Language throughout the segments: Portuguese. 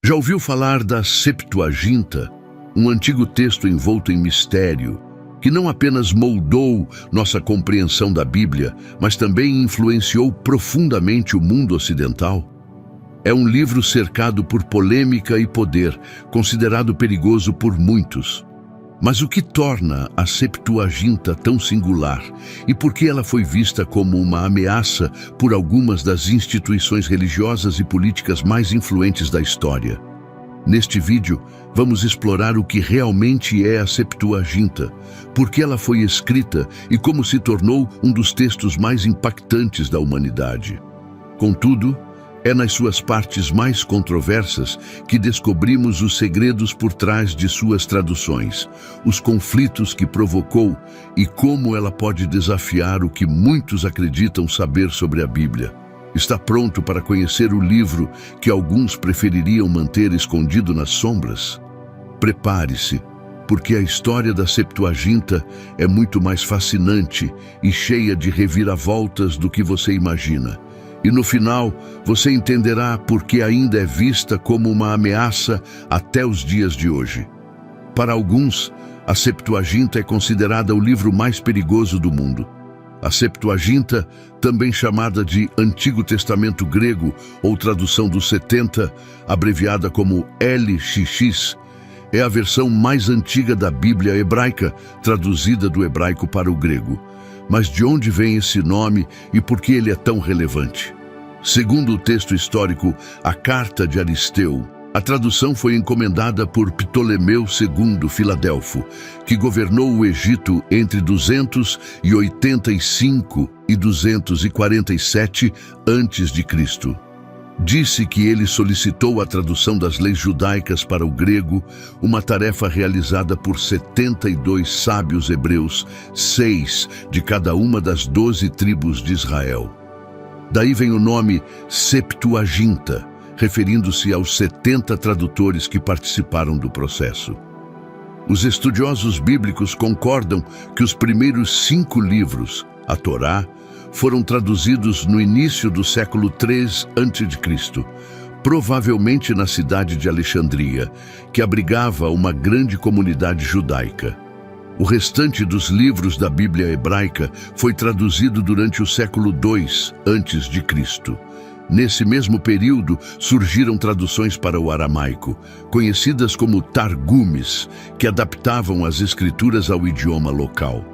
Já ouviu falar da Septuaginta, um antigo texto envolto em mistério, que não apenas moldou nossa compreensão da Bíblia, mas também influenciou profundamente o mundo ocidental? É um livro cercado por polêmica e poder, considerado perigoso por muitos. Mas o que torna a Septuaginta tão singular e por que ela foi vista como uma ameaça por algumas das instituições religiosas e políticas mais influentes da história? Neste vídeo, vamos explorar o que realmente é a Septuaginta, por que ela foi escrita e como se tornou um dos textos mais impactantes da humanidade. Contudo, é nas suas partes mais controversas que descobrimos os segredos por trás de suas traduções, os conflitos que provocou e como ela pode desafiar o que muitos acreditam saber sobre a Bíblia. Está pronto para conhecer o livro que alguns prefeririam manter escondido nas sombras? Prepare-se, porque a história da Septuaginta é muito mais fascinante e cheia de reviravoltas do que você imagina. E no final, você entenderá por que ainda é vista como uma ameaça até os dias de hoje. Para alguns, a Septuaginta é considerada o livro mais perigoso do mundo. A Septuaginta, também chamada de Antigo Testamento Grego ou tradução dos 70, abreviada como LXX, é a versão mais antiga da Bíblia hebraica, traduzida do hebraico para o grego. Mas de onde vem esse nome e por que ele é tão relevante? Segundo o texto histórico, a Carta de Aristeu, a tradução foi encomendada por Ptolomeu II Filadelfo, que governou o Egito entre 285 e 247 a.C. Disse que ele solicitou a tradução das leis judaicas para o grego, uma tarefa realizada por 72 sábios hebreus, 6 de cada uma das 12 tribos de Israel. Daí vem o nome Septuaginta, referindo-se aos 70 tradutores que participaram do processo. Os estudiosos bíblicos concordam que os primeiros 5 livros, a Torá, foram traduzidos no início do século III a.C., provavelmente na cidade de Alexandria, que abrigava uma grande comunidade judaica. O restante dos livros da Bíblia hebraica foi traduzido durante o século II a.C. Nesse mesmo período, surgiram traduções para o aramaico, conhecidas como targumes, que adaptavam as escrituras ao idioma local.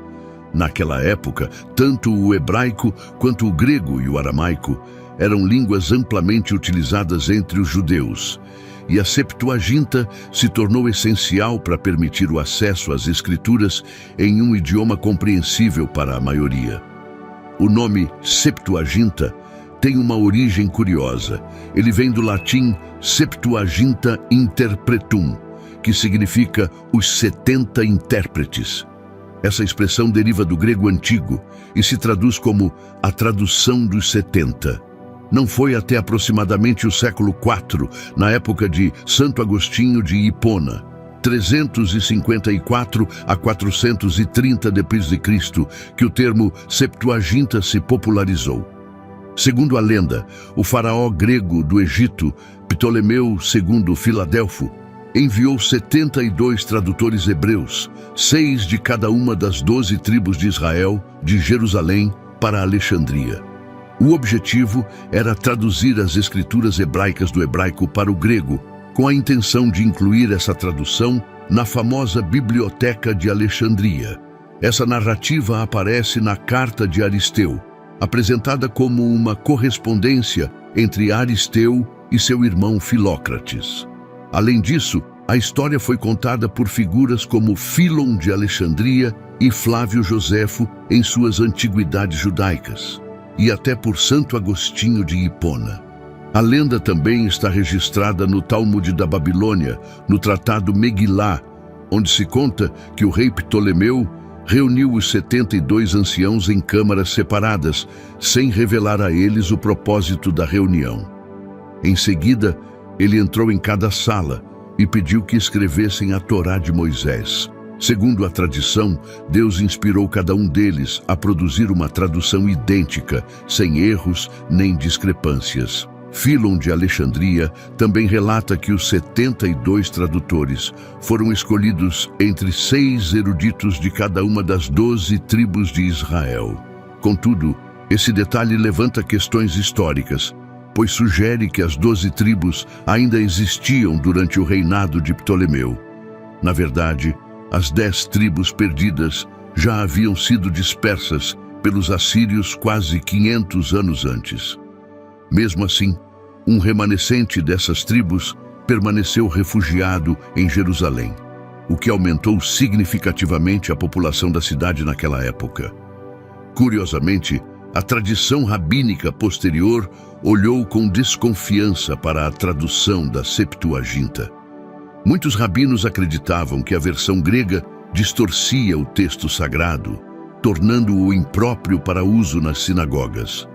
Naquela época, tanto o hebraico quanto o grego e o aramaico eram línguas amplamente utilizadas entre os judeus, e a Septuaginta se tornou essencial para permitir o acesso às escrituras em um idioma compreensível para a maioria. O nome Septuaginta tem uma origem curiosa. Ele vem do latim Septuaginta Interpretum, que significa os 70 intérpretes. Essa expressão deriva do grego antigo e se traduz como a tradução dos 70. Não foi até aproximadamente o século IV, na época de Santo Agostinho de Hipona, 354 a 430 d.C., que o termo Septuaginta se popularizou. Segundo a lenda, o faraó grego do Egito, Ptolomeu II Filadelfo, enviou 72 tradutores hebreus, 6 de cada uma das 12 tribos de Israel, de Jerusalém para Alexandria. O objetivo era traduzir as escrituras hebraicas do hebraico para o grego, com a intenção de incluir essa tradução na famosa Biblioteca de Alexandria. Essa narrativa aparece na Carta de Aristeu, apresentada como uma correspondência entre Aristeu e seu irmão Filócrates. Além disso, a história foi contada por figuras como Fílon de Alexandria e Flávio Joséfo em suas antiguidades judaicas, e até por Santo Agostinho de Hipona. A lenda também está registrada no Talmud da Babilônia, no Tratado Megilá, onde se conta que o rei Ptolomeu reuniu os 72 anciãos em câmaras separadas, sem revelar a eles o propósito da reunião. Em seguida, ele entrou em cada sala e pediu que escrevessem a Torá de Moisés. Segundo a tradição, Deus inspirou cada um deles a produzir uma tradução idêntica, sem erros nem discrepâncias. Fílon de Alexandria também relata que os 72 tradutores foram escolhidos entre 6 eruditos de cada uma das 12 tribos de Israel. Contudo, esse detalhe levanta questões históricas, pois sugere que as 12 tribos ainda existiam durante o reinado de Ptolomeu. Na verdade, as 10 tribos perdidas já haviam sido dispersas pelos assírios quase 500 anos antes. Mesmo assim, um remanescente dessas tribos permaneceu refugiado em Jerusalém, o que aumentou significativamente a população da cidade naquela época. Curiosamente, a tradição rabínica posterior olhou com desconfiança para a tradução da Septuaginta. Muitos rabinos acreditavam que a versão grega distorcia o texto sagrado, tornando-o impróprio para uso nas sinagogas.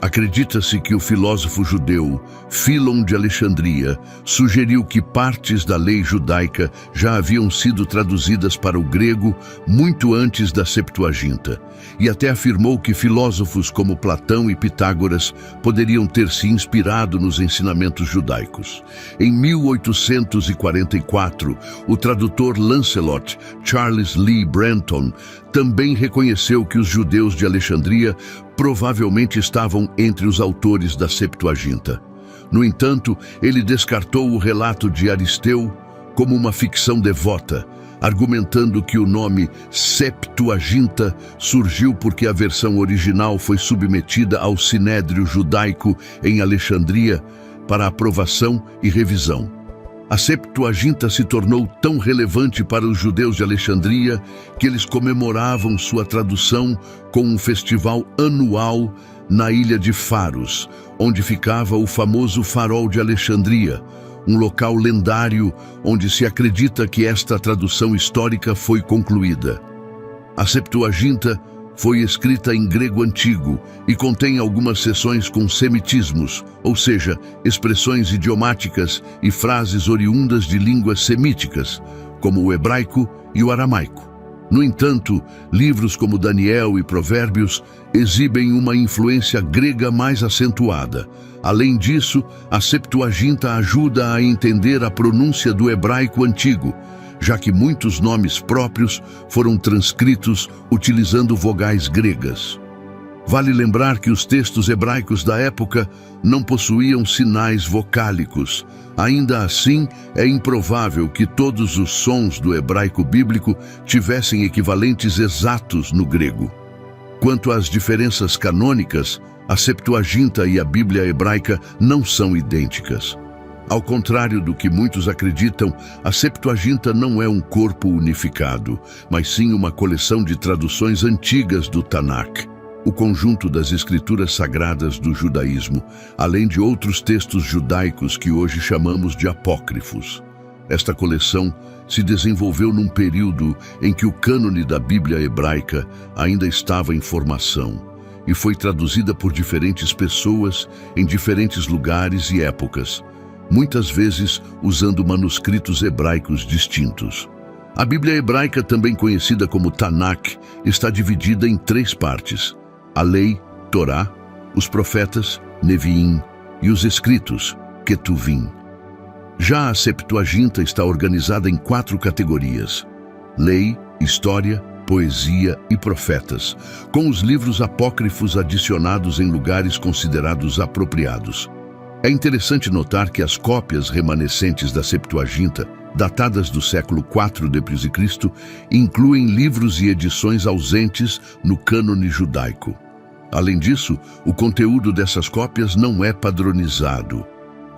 Acredita-se que o filósofo judeu Fílon de Alexandria sugeriu que partes da lei judaica já haviam sido traduzidas para o grego muito antes da Septuaginta, e até afirmou que filósofos como Platão e Pitágoras poderiam ter se inspirado nos ensinamentos judaicos. Em 1844, o tradutor Lancelot Charles Lee Brenton também reconheceu que os judeus de Alexandria provavelmente estavam entre os autores da Septuaginta. No entanto, ele descartou o relato de Aristeu como uma ficção devota, argumentando que o nome Septuaginta surgiu porque a versão original foi submetida ao Sinédrio Judaico em Alexandria para aprovação e revisão. A Septuaginta se tornou tão relevante para os judeus de Alexandria que eles comemoravam sua tradução com um festival anual na ilha de Faros, onde ficava o famoso Farol de Alexandria, um local lendário onde se acredita que esta tradução histórica foi concluída. A Septuaginta foi escrita em grego antigo e contém algumas seções com semitismos, ou seja, expressões idiomáticas e frases oriundas de línguas semíticas, como o hebraico e o aramaico. No entanto, livros como Daniel e Provérbios exibem uma influência grega mais acentuada. Além disso, a Septuaginta ajuda a entender a pronúncia do hebraico antigo, já que muitos nomes próprios foram transcritos utilizando vogais gregas. Vale lembrar que os textos hebraicos da época não possuíam sinais vocálicos. Ainda assim, é improvável que todos os sons do hebraico bíblico tivessem equivalentes exatos no grego. Quanto às diferenças canônicas, a Septuaginta e a Bíblia hebraica não são idênticas. Ao contrário do que muitos acreditam, a Septuaginta não é um corpo unificado, mas sim uma coleção de traduções antigas do Tanakh, o conjunto das escrituras sagradas do judaísmo, além de outros textos judaicos que hoje chamamos de apócrifos. Esta coleção se desenvolveu num período em que o cânone da Bíblia hebraica ainda estava em formação e foi traduzida por diferentes pessoas em diferentes lugares e épocas, muitas vezes usando manuscritos hebraicos distintos. A Bíblia hebraica, também conhecida como Tanakh, está dividida em 3 partes: a lei, Torá, os profetas, Neviim, e os escritos, Ketuvim. Já a Septuaginta está organizada em 4 categorias: lei, história, poesia e profetas, com os livros apócrifos adicionados em lugares considerados apropriados. É interessante notar que as cópias remanescentes da Septuaginta, datadas do século IV d.C., incluem livros e edições ausentes no cânone judaico. Além disso, o conteúdo dessas cópias não é padronizado.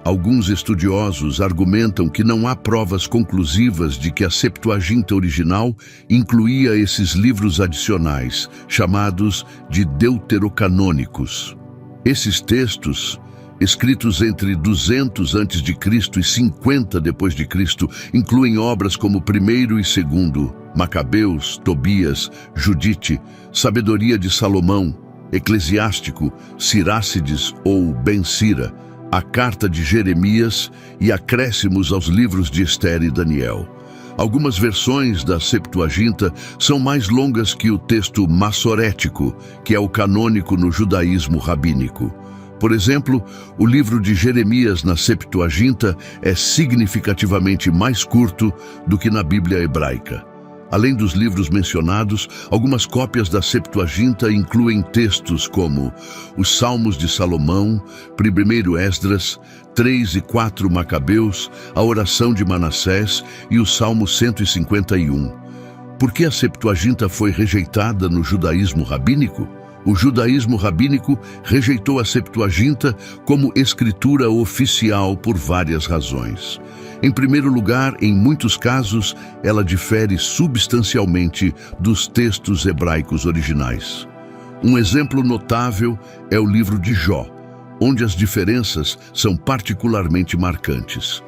Alguns estudiosos argumentam que não há provas conclusivas de que a Septuaginta original incluía esses livros adicionais, chamados de deuterocanônicos. Esses textos, escritos entre 200 a.C. e 50 d.C., incluem obras como Primeiro e Segundo, Macabeus, Tobias, Judite, Sabedoria de Salomão, Eclesiástico, Sirácides ou Ben-Sira, a Carta de Jeremias e acréscimos aos livros de Ester e Daniel. Algumas versões da Septuaginta são mais longas que o texto massorético, que é o canônico no judaísmo rabínico. Por exemplo, o livro de Jeremias na Septuaginta é significativamente mais curto do que na Bíblia hebraica. Além dos livros mencionados, algumas cópias da Septuaginta incluem textos como os Salmos de Salomão, 1º Esdras, 3 e 4 Macabeus, a oração de Manassés e o Salmo 151. Por que a Septuaginta foi rejeitada no judaísmo rabínico? O judaísmo rabínico rejeitou a Septuaginta como escritura oficial por várias razões. Em primeiro lugar, em muitos casos, ela difere substancialmente dos textos hebraicos originais. Um exemplo notável é o livro de Jó, onde as diferenças são particularmente marcantes.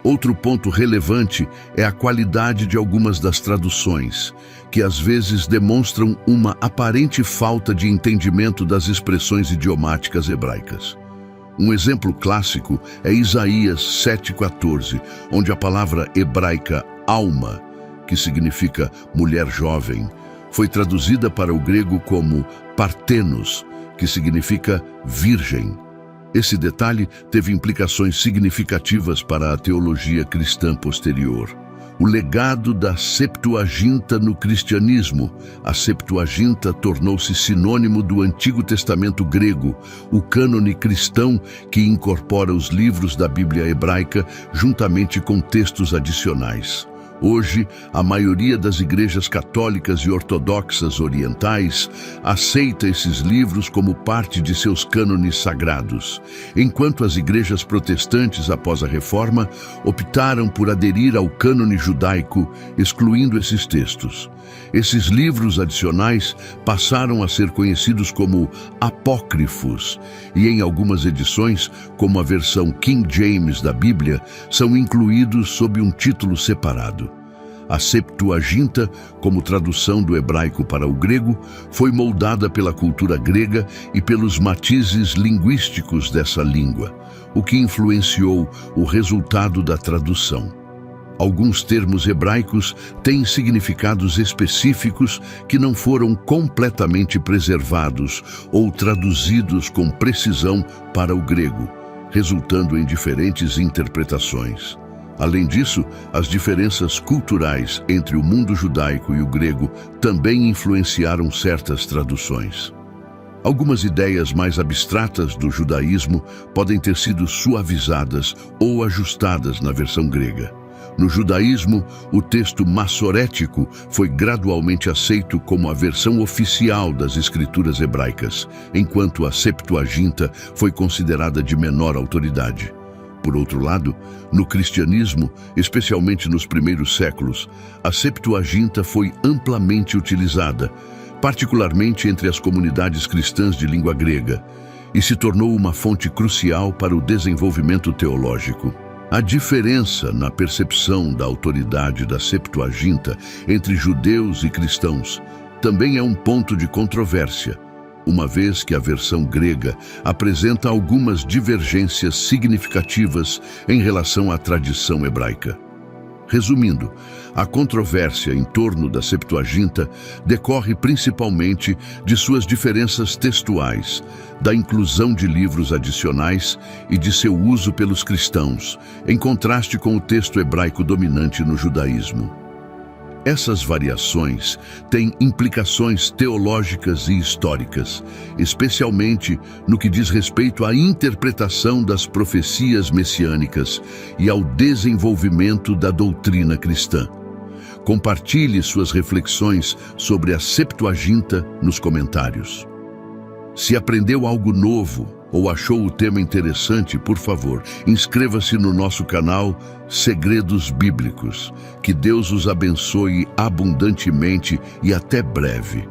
Outro ponto relevante é a qualidade de algumas das traduções, que às vezes demonstram uma aparente falta de entendimento das expressões idiomáticas hebraicas. Um exemplo clássico é Isaías 7,14, onde a palavra hebraica alma, que significa mulher jovem, foi traduzida para o grego como partenos, que significa virgem. Esse detalhe teve implicações significativas para a teologia cristã posterior. O legado da Septuaginta no cristianismo. A Septuaginta tornou-se sinônimo do Antigo Testamento grego, o cânone cristão que incorpora os livros da Bíblia hebraica juntamente com textos adicionais. Hoje, a maioria das igrejas católicas e ortodoxas orientais aceita esses livros como parte de seus cânones sagrados, enquanto as igrejas protestantes, após a Reforma, optaram por aderir ao cânone judaico, excluindo esses textos. Esses livros adicionais passaram a ser conhecidos como apócrifos e, em algumas edições, como a versão King James da Bíblia, são incluídos sob um título separado. A Septuaginta, como tradução do hebraico para o grego, foi moldada pela cultura grega e pelos matizes linguísticos dessa língua, o que influenciou o resultado da tradução. Alguns termos hebraicos têm significados específicos que não foram completamente preservados ou traduzidos com precisão para o grego, resultando em diferentes interpretações. Além disso, as diferenças culturais entre o mundo judaico e o grego também influenciaram certas traduções. Algumas ideias mais abstratas do judaísmo podem ter sido suavizadas ou ajustadas na versão grega. No judaísmo, o texto massorético foi gradualmente aceito como a versão oficial das escrituras hebraicas, enquanto a Septuaginta foi considerada de menor autoridade. Por outro lado, no cristianismo, especialmente nos primeiros séculos, a Septuaginta foi amplamente utilizada, particularmente entre as comunidades cristãs de língua grega, e se tornou uma fonte crucial para o desenvolvimento teológico. A diferença na percepção da autoridade da Septuaginta entre judeus e cristãos também é um ponto de controvérsia, uma vez que a versão grega apresenta algumas divergências significativas em relação à tradição hebraica. Resumindo, a controvérsia em torno da Septuaginta decorre principalmente de suas diferenças textuais, da inclusão de livros adicionais e de seu uso pelos cristãos, em contraste com o texto hebraico dominante no judaísmo. Essas variações têm implicações teológicas e históricas, especialmente no que diz respeito à interpretação das profecias messiânicas e ao desenvolvimento da doutrina cristã. Compartilhe suas reflexões sobre a Septuaginta nos comentários. Se aprendeu algo novo ou achou o tema interessante, por favor, inscreva-se no nosso canal Segredos Bíblicos. Que Deus os abençoe abundantemente e até breve.